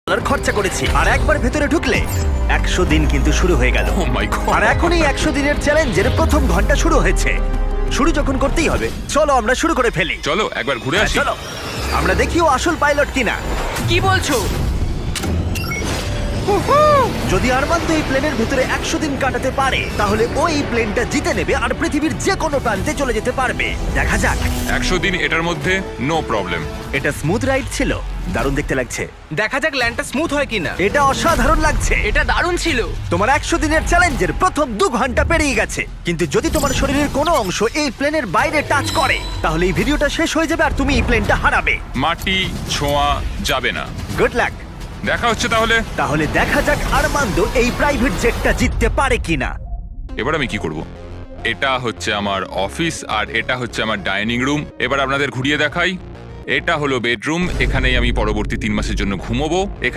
খরচা করেছি, আর একবার ভেতরে ঢুকলে 100 দিন কিন্তু শুরু হয়ে গেল। ও মাই গড। আর এখনই 100 দিনের চ্যালেঞ্জের প্রথম ঘন্টা শুরু হয়েছে। শুরু যখন করতেই হবে, চলো আমরা শুরু করে ফেলি। চলো একবার ঘুরে হ্যাঁ, আসি। চলো আমরা দেখি ও আসল পাইলট কিনা। কি বলছো? যদি আরমান্দ এই প্লেনের ভিতরে 100 দিন কাটাতে পারে, তাহলে ও এই প্লেনটা জিতে নেবে আর পৃথিবীর যে কোনো প্রান্তে চলে যেতে পারবে। দেখা যাক। 100 দিন এটার মধ্যে নো প্রবলেম। এটা স্মুথ রাইড ছিল, দারুণ দেখতে লাগছে। দেখা যাক ল্যান্ডটা স্মুথ হয় কিনা। এটা অসাধারণ লাগছে। এটা দারুণ ছিল। তোমার 100 দিনের চ্যালেঞ্জের প্রথম 2 ঘন্টা পেরিয়ে গেছে, কিন্তু যদি তোমার শরীরের কোনো অংশ এই প্লেনের বাইরে টাচ করে, তাহলে এই ভিডিওটা শেষ হয়ে যাবে আর তুমি এই প্লেনটা হারাবে। মাটি ছোঁয়া যাবে না। Good luck. দেখা হচ্ছে তাহলে। তাহলে দেখা যাক আরমান্দ এই প্রাইভেট জেটটা জিততে পারে কিনা। এবার আমি কি করব? এটা হচ্ছে আমার অফিস আর এটা হচ্ছে আমার ডাইনিং রুম। এবার আপনাদের ঘুরিয়ে দেখাই। এটা হলো বেডরুম, এখানেই আমি পরবর্তী 3 মাসের জন্য ঘুমোবো। এখানে